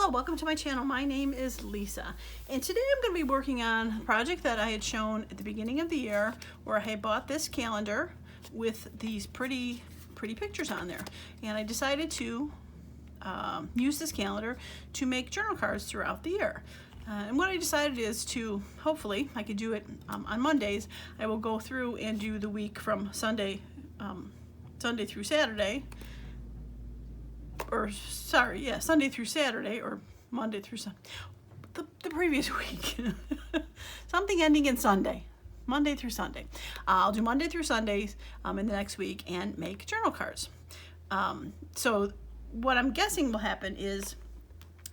Hello, welcome to my channel. My name is Lisa, and today I'm going to be working on a project that I had shown at the beginning of the year where I had bought this calendar with these pretty pictures on there, and I decided to use this calendar to make journal cards throughout the year. And what I decided is to, hopefully, I could do it on Mondays. I will go through and do the week from Sunday through Saturday, or sorry, yeah, Sunday through Saturday, or Monday through Sunday, the previous week. Something ending in Sunday, Monday through Sunday. I'll do Monday through Sundays in the next week and make journal cards. So what I'm guessing will happen is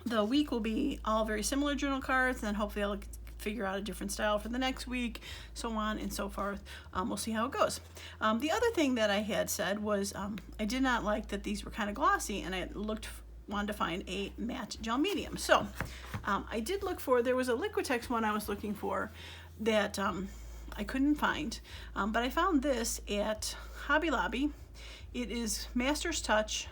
the week will be all very similar journal cards, and then hopefully I'll figure out a different style for the next week, so on and so forth. We'll see how it goes. The other thing that I had said was I did not like that these were kind of glossy, and I wanted to find a matte gel medium. So I did look for, there was a Liquitex one I was looking for that I couldn't find, but I found this at Hobby Lobby. It is Master's Touch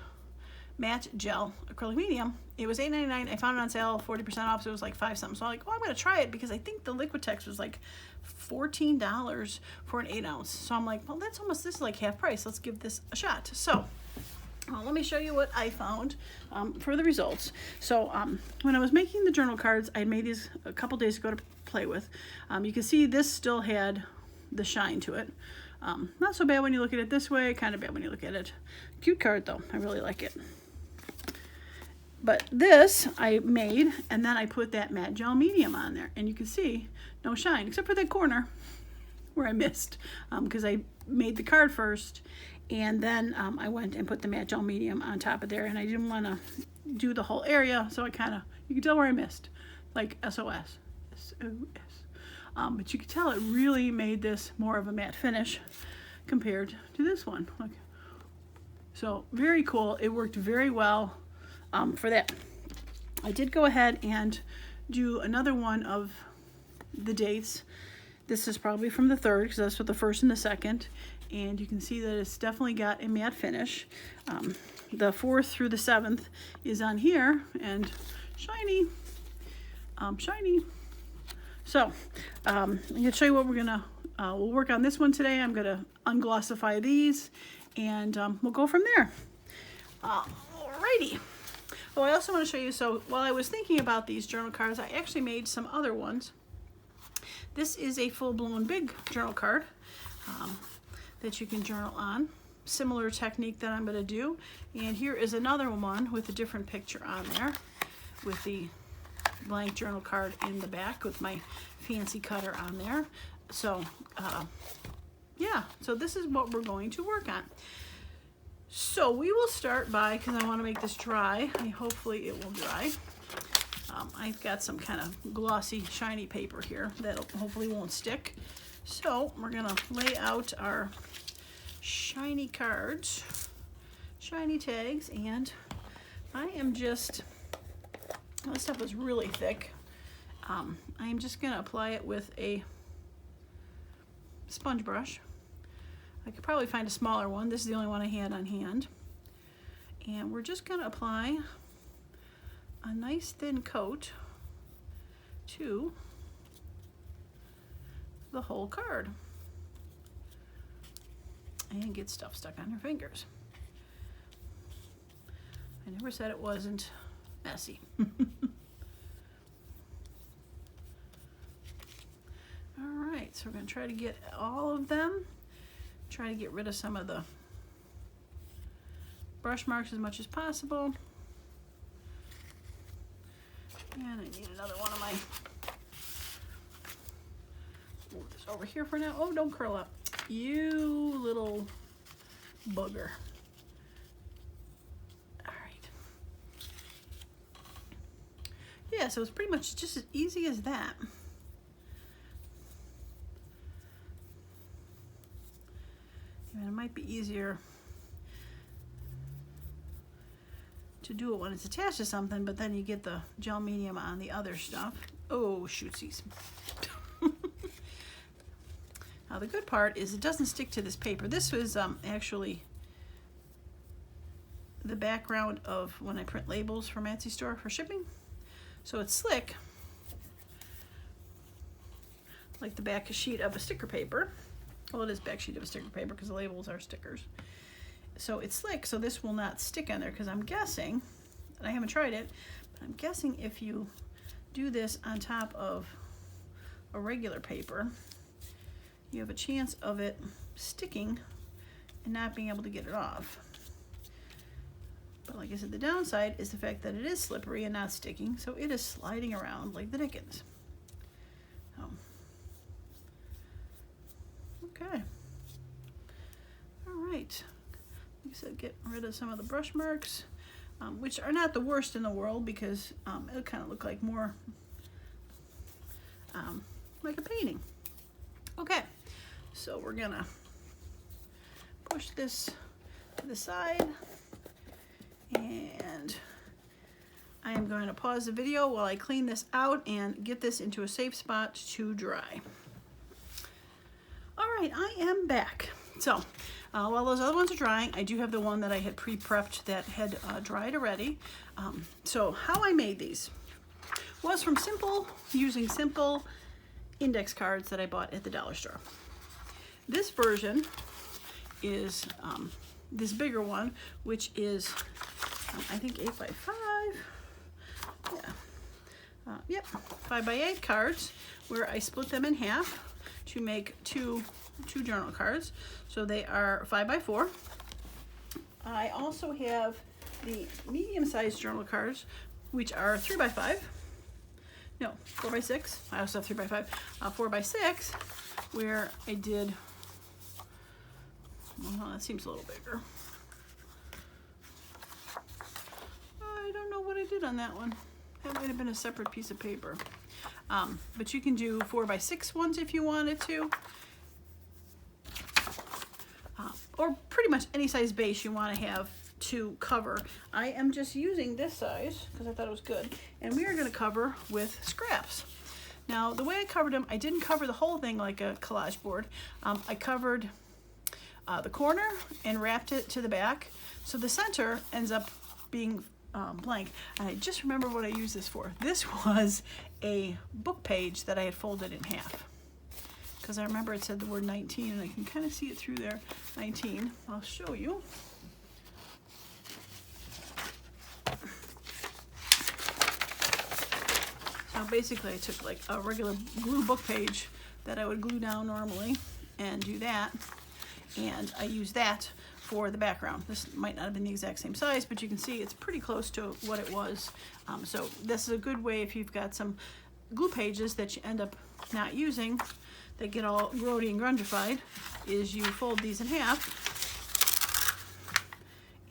matte gel acrylic medium. It was $8.99. I found it on sale, 40% off, so it was like $5 something. So I'm like, oh, I'm gonna try it because I think the Liquitex was like $14 for an 8 ounce. So I'm like, well, that's almost, this is like half price. Let's give this a shot. So let me show you what I found for the results. So when I was making the journal cards, I made these a couple days ago to play with. You can see this still had the shine to it. Not so bad when you look at it this way, kind of bad when you look at it. Cute card though, I really like it. But this I made, and then I put that matte gel medium on there, and you can see no shine, except for that corner where I missed, because I made the card first, and then I went and put the matte gel medium on top of there, and I didn't want to do the whole area, so I kind of, you can tell where I missed, like SOS, SOS. But you can tell it really made this more of a matte finish compared to this one. Look. So very cool. It worked very well for that. I did go ahead and do another one of the dates. This is probably from the 3rd, because that's what the 1st and the 2nd. And you can see that it's definitely got a matte finish. The 4th through the 7th is on here, and shiny, shiny. So I'm going to show you what we're going to, we'll work on this one today. I'm going to unglossify these, and we'll go from there. Alrighty. Oh, I also want to show you, so while I was thinking about these journal cards, I actually made some other ones. This is a full-blown big journal card that you can journal on. Similar technique that I'm going to do. And here is another one with a different picture on there, with the blank journal card in the back with my fancy cutter on there. So yeah, so this is what we're going to work on. So we will start by, because I want to make this dry, hopefully it will dry. I've got some kind of glossy shiny paper here that hopefully won't stick. So we're going to lay out our shiny cards, shiny tags, and I am just, this stuff is really thick. I am just going to apply it with a sponge brush. I could probably find a smaller one. This is the only one I had on hand. And we're just going to apply a nice thin coat to the whole card. And get stuff stuck on your fingers. I never said it wasn't messy. Alright, so we're going to try to get all of them. Try to get rid of some of the brush marks as much as possible. And I need another one of my, move this over here for now. Oh, don't curl up. You little bugger. Alright. Yeah, so it's pretty much just as easy as that. And it might be easier to do it when it's attached to something, but then you get the gel medium on the other stuff. Oh, shootsies. Now the good part is it doesn't stick to this paper. This was actually the background of when I print labels for Etsy store for shipping. So it's slick, like the back sheet of a sticker paper. Well, it is back sheet of a sticker paper because the labels are stickers. So it's slick, so this will not stick on there, because I'm guessing, and I haven't tried it, but I'm guessing if you do this on top of a regular paper, you have a chance of it sticking and not being able to get it off. But like I said, the downside is the fact that it is slippery and not sticking, so it is sliding around like the dickens. Okay. All right. Like I said, get rid of some of the brush marks, which are not the worst in the world, because it'll kind of look like more like a painting. Okay, so we're gonna push this to the side, and I am going to pause the video while I clean this out and get this into a safe spot to dry. All right, I am back. So while those other ones are drying, I do have the one that I had pre-prepped that had dried already. So how I made these was from using simple index cards that I bought at the dollar store. This version is this bigger one, which is I think 8 by 5. Yeah. Yep, 5 by 8 cards, where I split them in half to make two journal cards. So they are 5 by 4. I also have the medium-sized journal cards, which are 3 by 5. No, 4 by 6. I also have 3 by 5. 4 by 6, where I did, well, that seems a little bigger. I don't know what I did on that one. That might have been a separate piece of paper. But you can do 4 by 6 ones if you wanted to. Or pretty much any size base you want to have to cover. I am just using this size because I thought it was good. And we are going to cover with scraps. Now, the way I covered them, I didn't cover the whole thing like a collage board. I covered the corner and wrapped it to the back. So the center ends up being blank. I just remember what I used this for. This was a book page that I had folded in half, because I remember it said the word 19, and I can kind of see it through there. 19. I'll show you. So basically I took like a regular glue book page that I would glue down normally and do that, and I used that for the background. This might not have been the exact same size, but you can see it's pretty close to what it was. So this is a good way if you've got some glue pages that you end up not using, that get all grody and grungified, is you fold these in half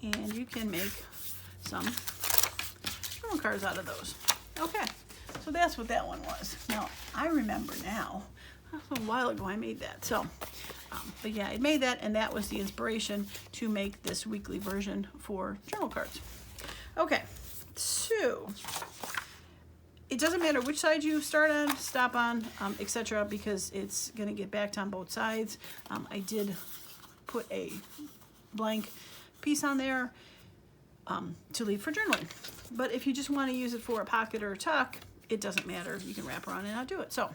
and you can make some journal cards out of those. Okay, so that's what that one was. Now, I remember now, a while ago I made that. So, but yeah, I made that, and that was the inspiration to make this weekly version for journal cards. Okay, so it doesn't matter which side you start on, stop on, etc., because it's going to get backed on both sides. I did put a blank piece on there to leave for journaling. But if you just want to use it for a pocket or a tuck, it doesn't matter. You can wrap around and not do it. So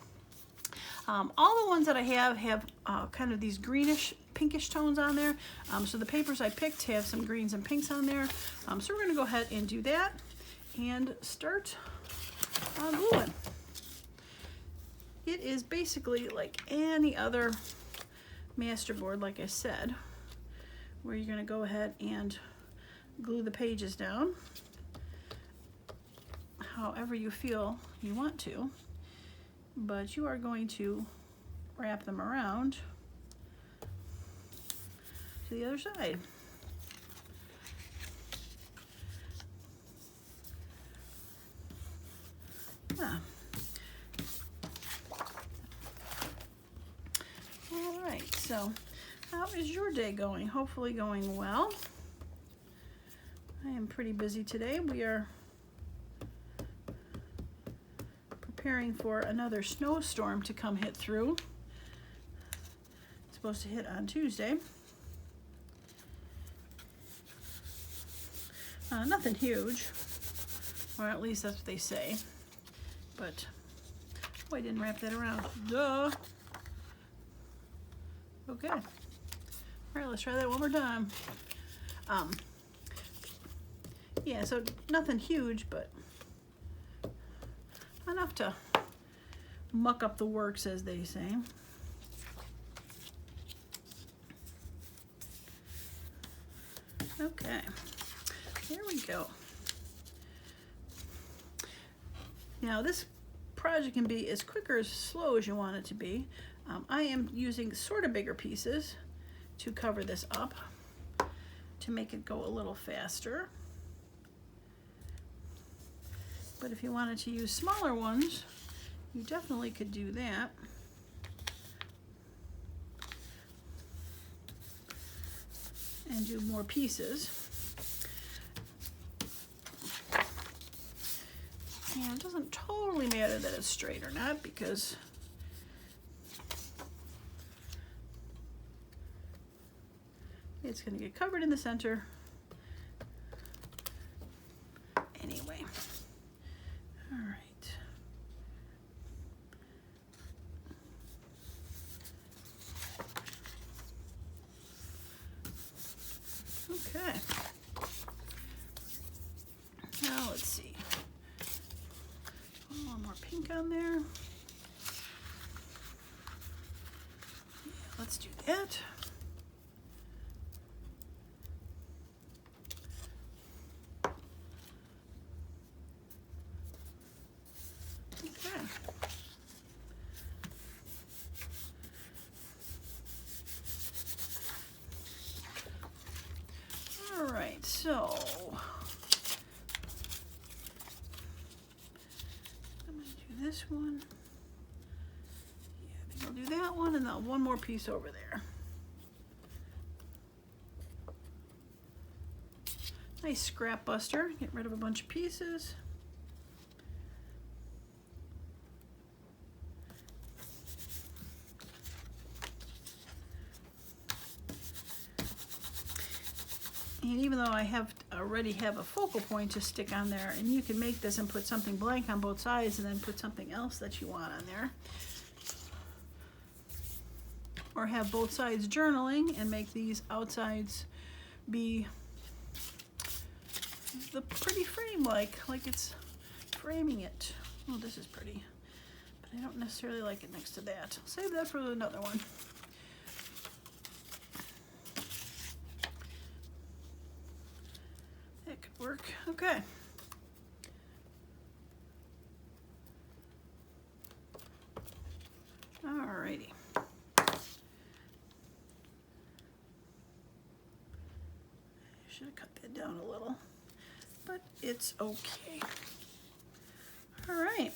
all the ones that I have kind of these greenish, pinkish tones on there. So the papers I picked have some greens and pinks on there. So we're going to go ahead and do that and start gluing. It is basically like any other masterboard, like I said, where you're going to go ahead and glue the pages down however you feel you want to, but you are going to wrap them around to the other side. Yeah. All right, so how is your day going? Hopefully going well. I am pretty busy today. We are preparing for another snowstorm to come hit through. It's supposed to hit on Tuesday. Nothing huge, or at least that's what they say. but oh, I didn't wrap that around. Duh. Okay. All right, let's try that one more time. Yeah, so nothing huge, but enough to muck up the works, as they say. Okay, there we go. Now this project can be as quick or as slow as you want it to be. I am using sort of bigger pieces to cover this up to make it go a little faster. But if you wanted to use smaller ones, you definitely could do that. And do more pieces. And it doesn't totally matter that it's straight or not, because it's going to get covered in the center anyway. All right. Okay. Now let's see. One more pink on there. Yeah, let's do that. Okay. All right, so I'm going to do this one. Yeah, I think I'll do that one, and then one more piece over there. Nice scrap buster. Get rid of a bunch of pieces. And even though I already have a focal point to stick on there, and you can make this and put something blank on both sides and then put something else that you want on there. Or have both sides journaling and make these outsides be the pretty frame, like it's framing it. Oh, this is pretty, but I don't necessarily like it next to that. I'll save that for another one. That could work. Okay. Alrighty. Should have cut that down a little, but it's okay. All right.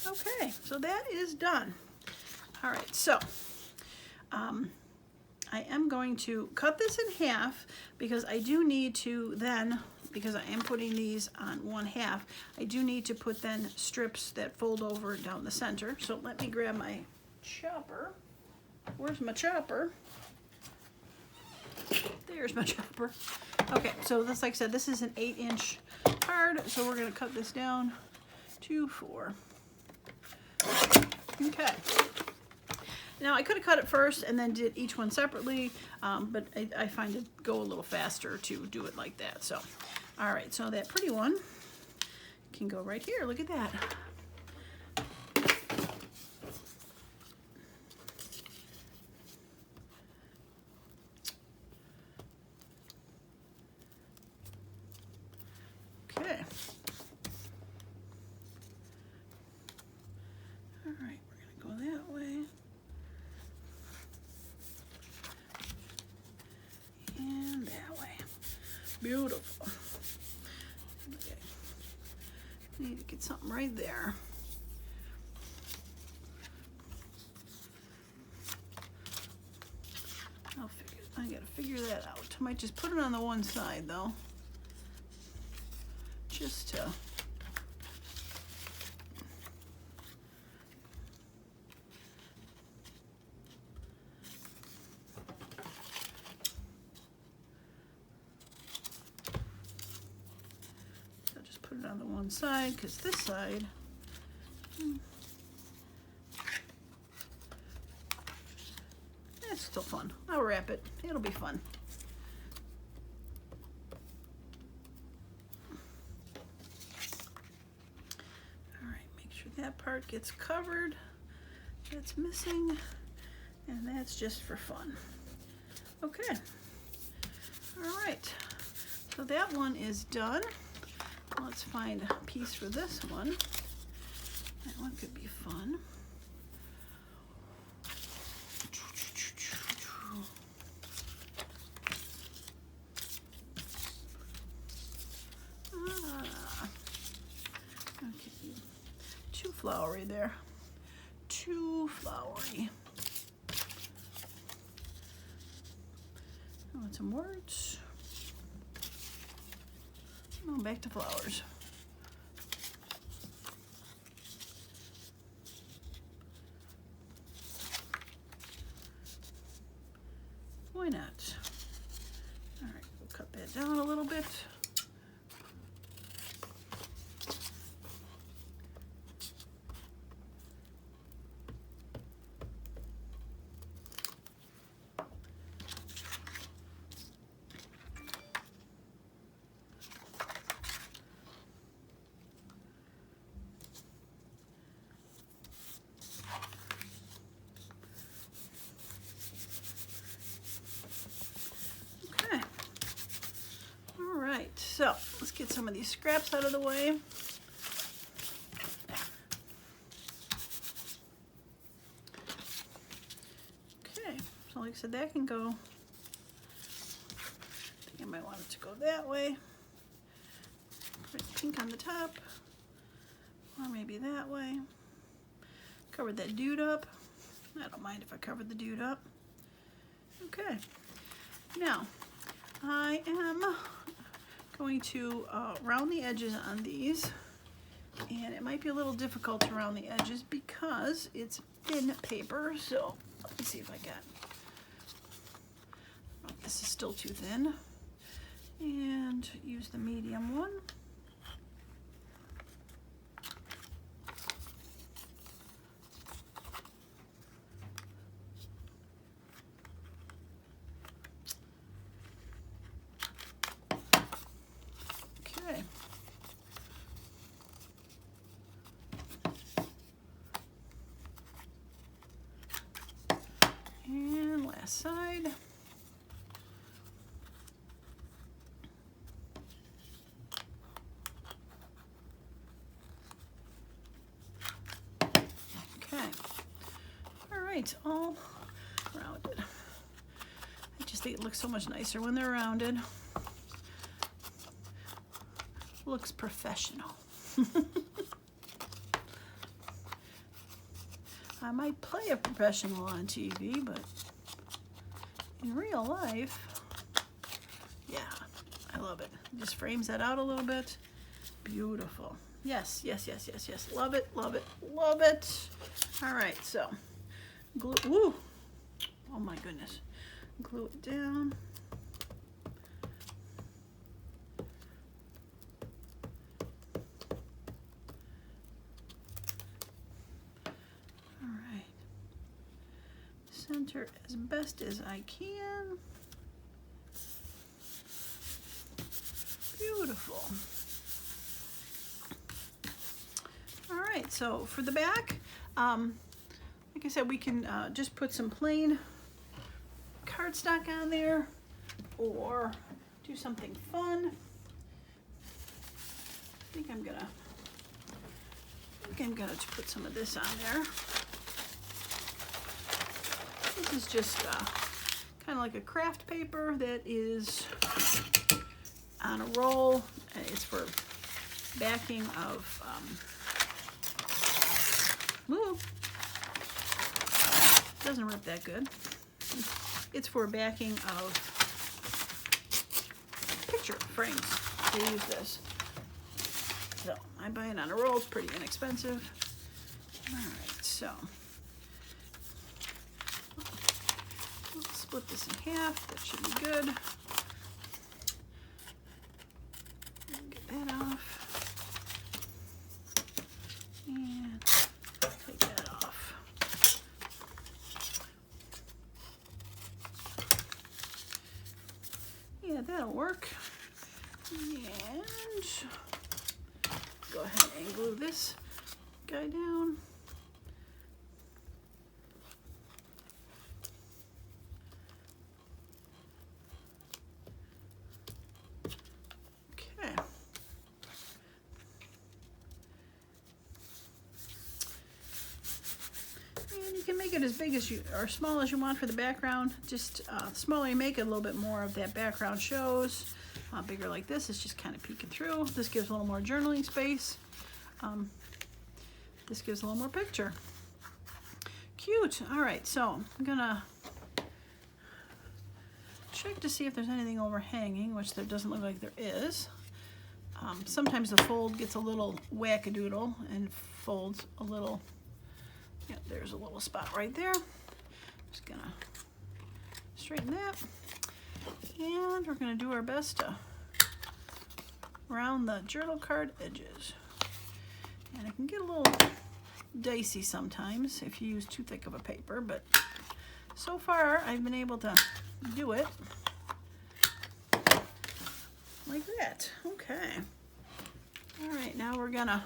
Okay, so that is done. All right, so I am going to cut this in half because I do need to then, because I am putting these on one half, I do need to put then strips that fold over down the center. So let me grab my chopper. Where's my chopper? There's my chopper. Okay, so this, like I said, this is an 8-inch card, so we're gonna cut this down to 4. Okay. Now I could have cut it first and then did each one separately, but I find it go a little faster to do it like that. So, all right, so that pretty one can go right here. Look at that. Okay. All right, we're gonna go that way. And that way. Beautiful. Okay. Need to get something right there. I gotta figure that out. I might just put it on the one side though. Just to put it on the one side because this side, it's still fun. I'll wrap it. It'll be fun. All right, make sure that part gets covered. That's missing, and that's just for fun. Okay. All right. So that one is done. Let's find a piece for this one. That one could be fun. Okay, too flowery there. Too flowery. I want some words. Oh, back to flowers. Why not? All right, we'll cut that down a little bit. So let's get some of these scraps out of the way. Okay, so like I said, that can go. I think I might want it to go that way. Put pink on the top, or maybe that way. Cover that dude up. I don't mind if I cover the dude up. Okay, now I am going to round the edges on these, and it might be a little difficult to round the edges because it's thin paper. So let me see if I got, oh, this is still too thin, and use the medium one. And last side. Okay. All right, all rounded. I just think it looks so much nicer when they're rounded. Looks professional. I might play a professional on TV, but in real life, yeah, I love it. It just frames that out a little bit. Beautiful. Yes, yes, yes, yes, yes. Love it, love it, love it. All right, so glue. Woo! Oh my goodness. Glue it down. Center as best as I can. Beautiful. All right, so for the back, like I said, we can just put some plain cardstock on there or do something fun. I think I'm gonna put some of this on there. This is just kind of like a craft paper that is on a roll. It's for backing of, ooh, doesn't rip that good. It's for backing of picture frames. They use this. So I buy it on a roll. It's pretty inexpensive. All right, so split this in half. That should be good. Get that off. work. And go ahead and glue this guy down. Okay. And you can make it as big as you, or small as you want for the background. Just the smaller you make it, a little bit more of that background shows. Bigger like this, it's just kind of peeking through. This gives a little more journaling space. This gives a little more picture. Cute. All right, so I'm gonna check to see if there's anything overhanging, which there doesn't look like there is. Sometimes the fold gets a little wackadoodle and folds a little. Yeah, there's a little spot right there. Just gonna straighten that. And we're going to do our best to round the journal card edges. And it can get a little dicey sometimes if you use too thick of a paper, but so far I've been able to do it like that. Okay. All right, now we're going to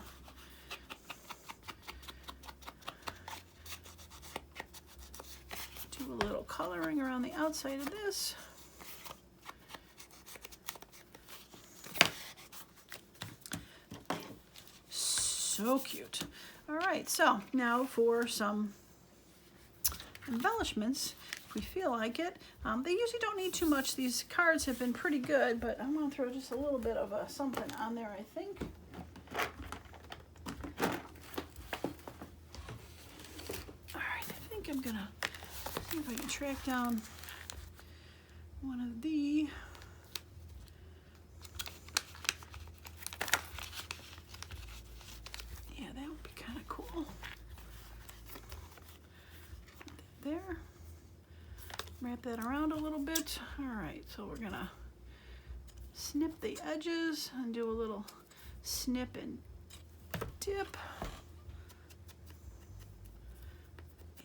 do a little coloring around the outside of this. So cute. All right, so now for some embellishments, if we feel like it. They usually don't need too much. These cards have been pretty good, but I'm going to throw just a little bit of something on there, I think. All right, I think I'm going to see if I can track down one of the... There, wrap that around a little bit. All right, so we're gonna snip the edges and do a little snip and dip.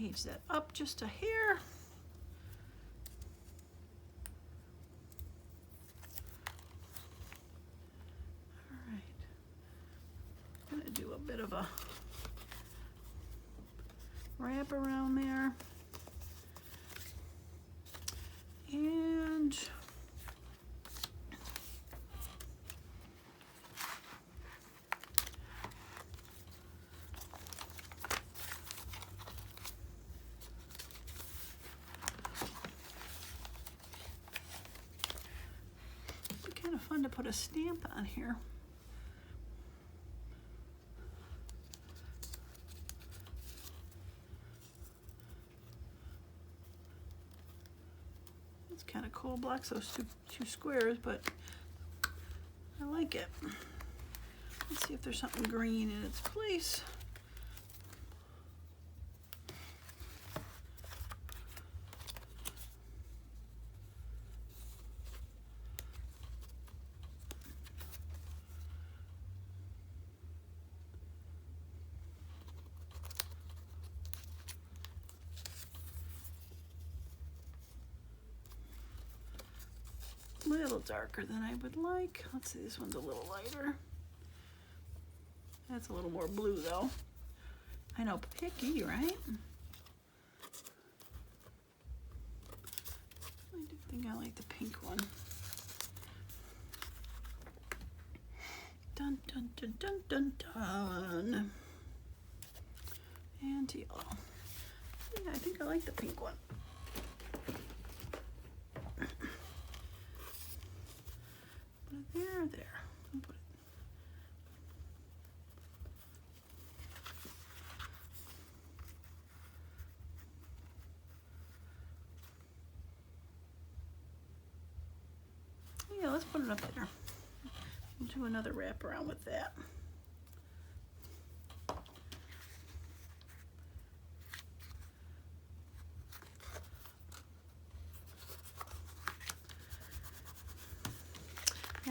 Age that up just a hair. All right, I'm gonna do a bit of a wrap around there. And it'd be kind of fun to put a stamp on here. Kind of cool, blocks those two squares, but I like it. Let's see if there's something green in its place. A little darker than I would like. Let's see, this one's a little lighter. That's a little more blue though. I know, picky, right? I do think I like the pink one. Dun dun dun dun dun dun. And yellow. Yeah, I think I like the pink one. There. I'll put it. Yeah, let's put it up there. We'll do another wrap around with that.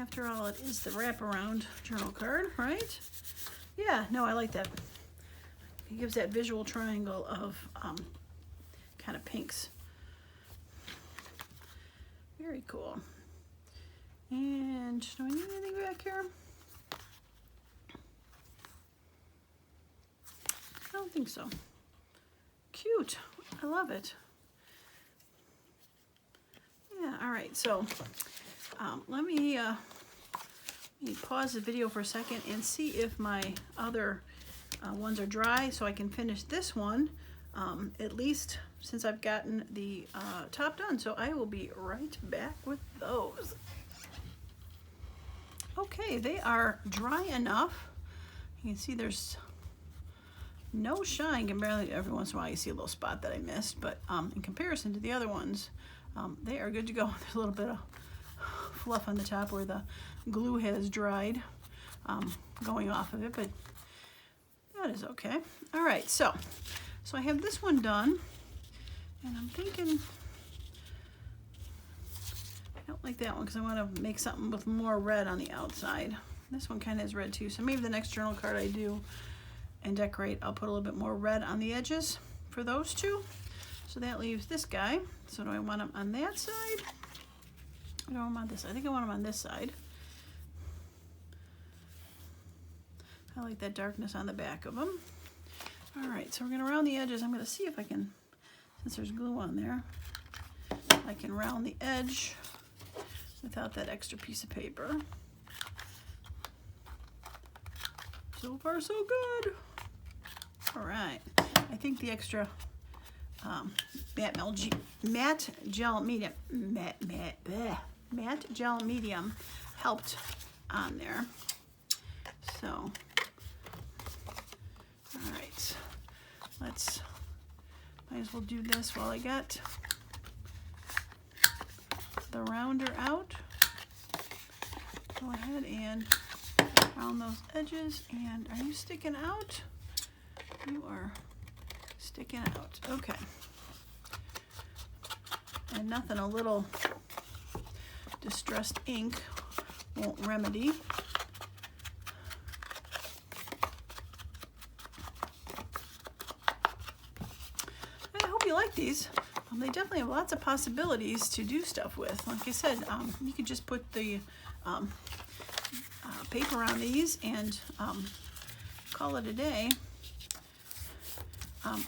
After all, it is the wraparound journal card, right? Yeah, no, I like that. It gives that visual triangle of kind of pinks. Very cool. And do I need anything back here? I don't think so. Cute. I love it. Yeah, all right, so let me pause the video for a second and see if my other ones are dry so I can finish this one, at least since I've gotten the top done. So I will be right back with those. Okay, they are dry enough. You can see there's no shine. You can barely, every once in a while you see a little spot that I missed, but in comparison to the other ones, they are good to go. There's a little bit of fluff on the top where the glue has dried going off of it, but that is okay. All right, so I have this one done, and I'm thinking I don't like that one because I want to make something with more red on the outside. This one kind of is red too, so maybe the next journal card I do and decorate, I'll put a little bit more red on the edges for those two. So that leaves this guy. So do I want him on that side? I don't want him on this side. I think I want him on this side. I like that darkness on the back of them. All right, so we're gonna round the edges. I'm gonna see if I can, since there's glue on there, I can round the edge without that extra piece of paper. So far, so good. All right, I think the extra matte gel medium helped on there. So, all right, might as well do this while I got the rounder out. Go ahead and round those edges. And are you sticking out? You are sticking out. Okay. And nothing a little distressed ink won't remedy. I hope you like these. They definitely have lots of possibilities to do stuff with. Like I said, you could just put the paper on these and call it a day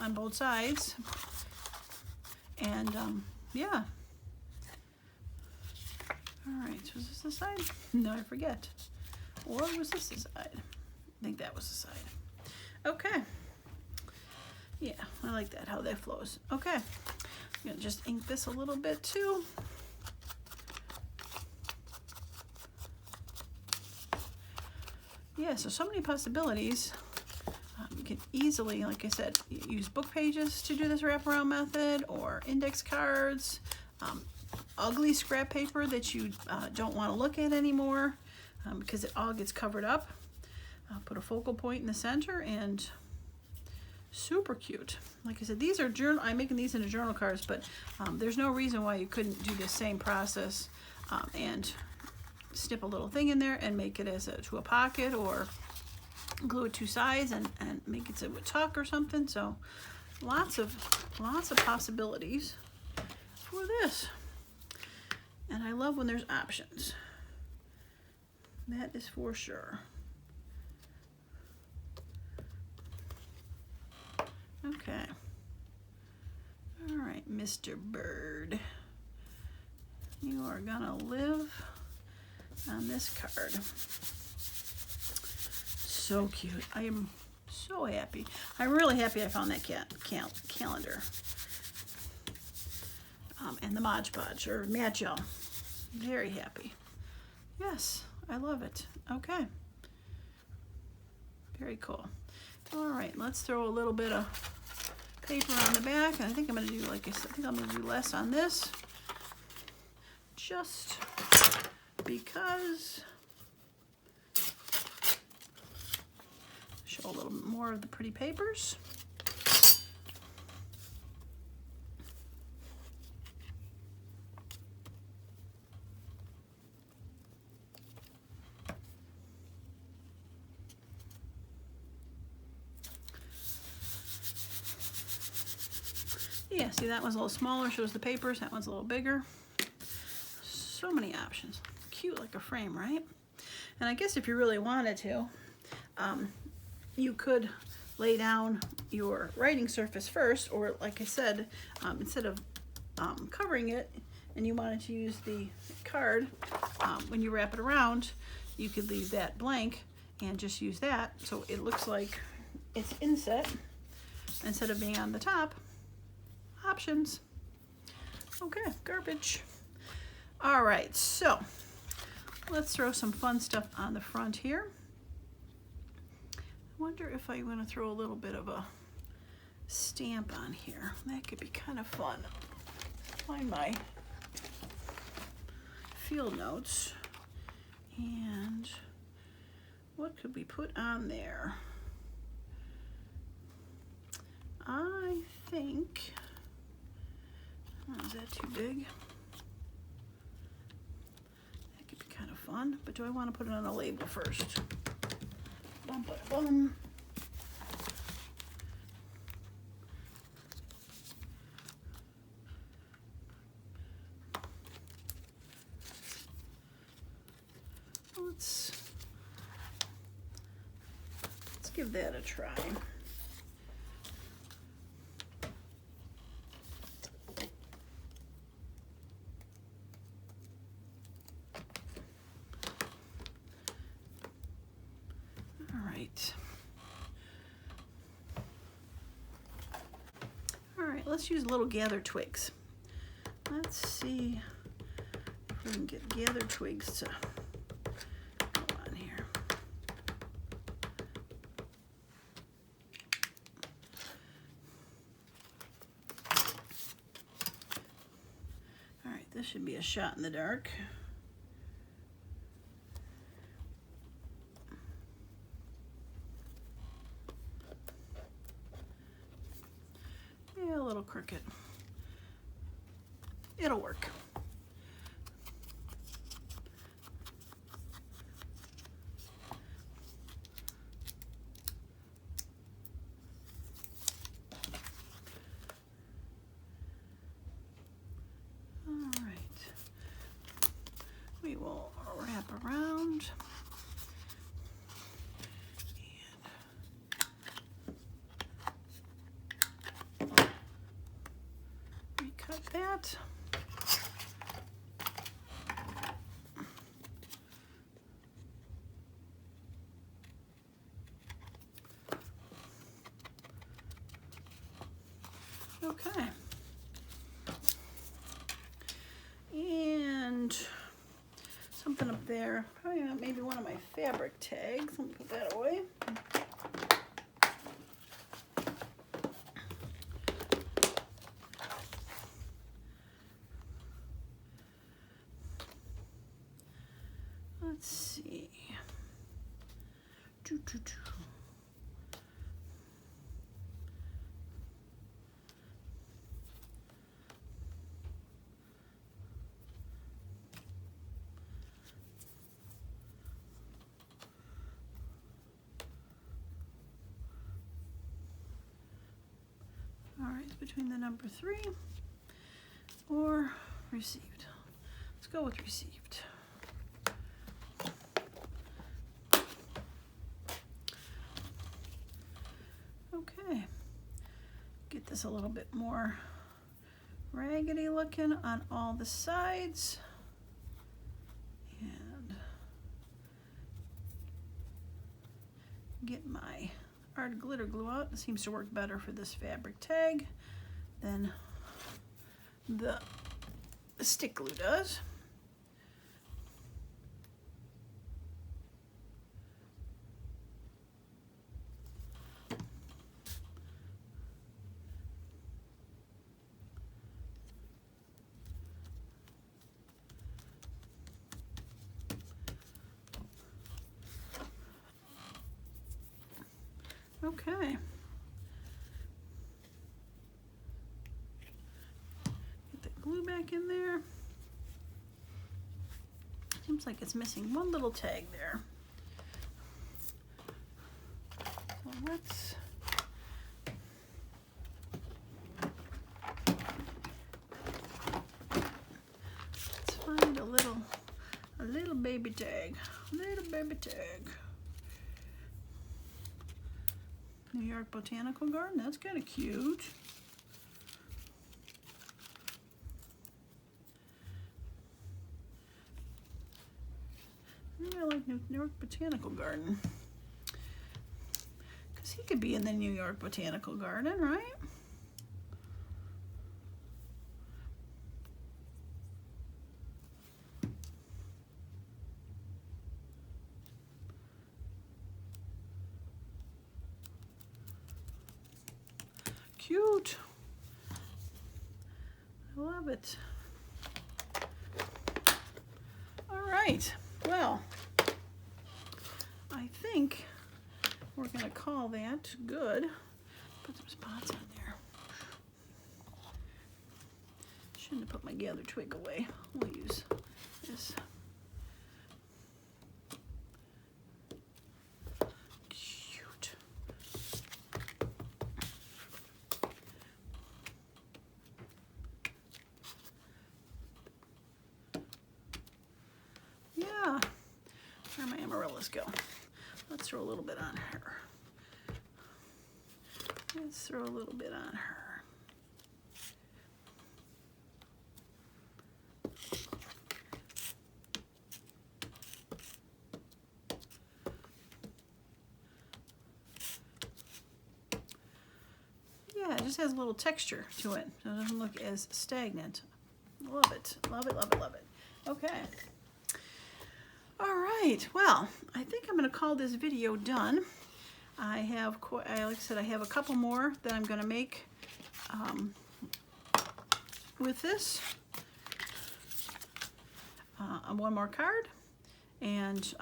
on both sides. And yeah. All right, so was this the side? No, I forget. Or was this the side? I think that was the side. Okay. Yeah, I like that, how that flows. Okay, I'm gonna just ink this a little bit too. Yeah, so many possibilities. You can easily, like I said, use book pages to do this wraparound method, or index cards, ugly scrap paper that you don't want to look at anymore because it all gets covered up. Put a focal point in the center, and super cute. Like I said, these are I'm making these into journal cards, but there's no reason why you couldn't do the same process and snip a little thing in there and make it to a pocket, or glue it two sides and make it so it would tuck or something. So lots of possibilities for this. And I love when there's options. That is for sure. Okay. All right, Mr. Bird. You are gonna live on this card. So cute. I am so happy. I'm really happy I found that calendar. And the Mod Podge, or Matte Gel. Very happy. Yes, I love it. Okay. Very cool. All right, let's throw a little bit of paper on the back. And I think I'm going to do, like I said, I think I'm going to do less on this. Just because. Show a little bit more of the pretty papers. Yeah, see, that one's a little smaller, shows the papers. That one's a little bigger. So many options. cute, like a frame, right? And I guess if you really wanted to, you could lay down your writing surface first, or like I said, instead of covering it and you wanted to use the card, when you wrap it around, you could leave that blank and just use that so it looks like it's inset instead of being on the top. Options. Okay, garbage. All right, so let's throw some fun stuff on the front here. I wonder if I'm going to throw a little bit of a stamp on here. That could be kind of fun. Find my field notes. And what could we put on there? I think, oh, is that too big? That could be kind of fun, but do I want to put it on a label first? Bum, ba, bum. Let's give that a try. All right, let's use little gathered twigs. Let's see if we can get gathered twigs to go on here. All right, this should be a shot in the dark. A little crooked. It'll work. All right. We will wrap around. That. Okay. And something up there, probably maybe one of my fabric tags. Let me put that away. Let's see. All right, it's between the number 3 or received. Let's go with received. Okay, get this a little bit more raggedy looking on all the sides, and get my art glitter glue out. It seems to work better for this fabric tag than the stick glue does. Okay. Get the glue back in there. Seems like it's missing one little tag there. So let's find a little A little baby tag. Little baby tag. New York Botanical Garden. That's kind of cute. Maybe I like New York Botanical Garden. Because he could be in the New York Botanical Garden, right? Cute. I love it. All right. Well, I think we're going to call that good. Put some spots on there. Shouldn't have put my gather twig away. We'll use this. Cute. Yeah. Where my amaryllis go? Let's throw a little bit on her. Let's throw a little bit on her. Yeah, it just has a little texture to it, so it doesn't look as stagnant. Love it, love it, love it, love it. Okay. All right, well, I think I'm going to call this video done. I have, like I said, I have a couple more that I'm going to make with this. One more card, and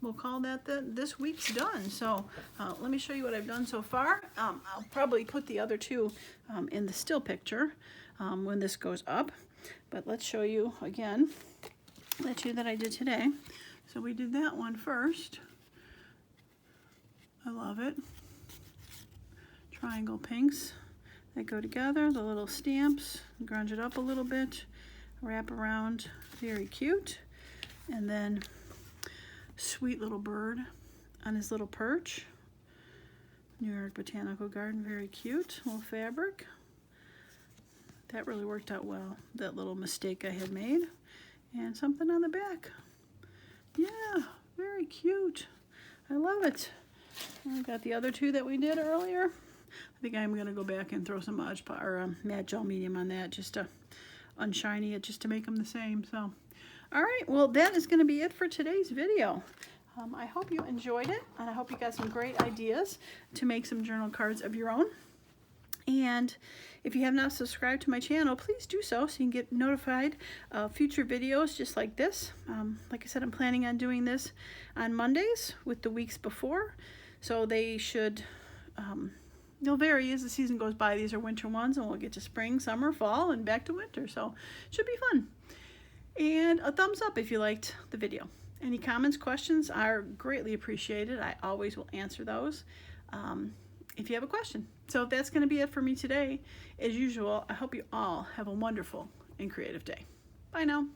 we'll call that this week's done. So let me show you what I've done so far. I'll probably put the other two in the still picture when this goes up, but let's show you again the two that I did today. So we did that one first. I love it. Triangle pinks that go together, the little stamps, grunge it up a little bit, wrap around, very cute. And then sweet little bird on his little perch. New York Botanical Garden, very cute, little fabric. That really worked out well, that little mistake I had made. And something on the back. Yeah, very cute. I love it. I got the other two that we did earlier. I think I'm going to go back and throw some matte gel medium on that just to unshiny it, just to make them the same. So, all right, well, that is going to be it for today's video. I hope you enjoyed it, and I hope you got some great ideas to make some journal cards of your own. And if you have not subscribed to my channel, please do so you can get notified of future videos just like this. Like I said, I'm planning on doing this on Mondays with the weeks before. So they should, they'll vary as the season goes by. These are winter ones, and we'll get to spring, summer, fall, and back to winter. So it should be fun. And a thumbs up if you liked the video. Any comments, questions are greatly appreciated. I always will answer those if you have a question. So that's going to be it for me today. As usual, I hope you all have a wonderful and creative day. Bye now.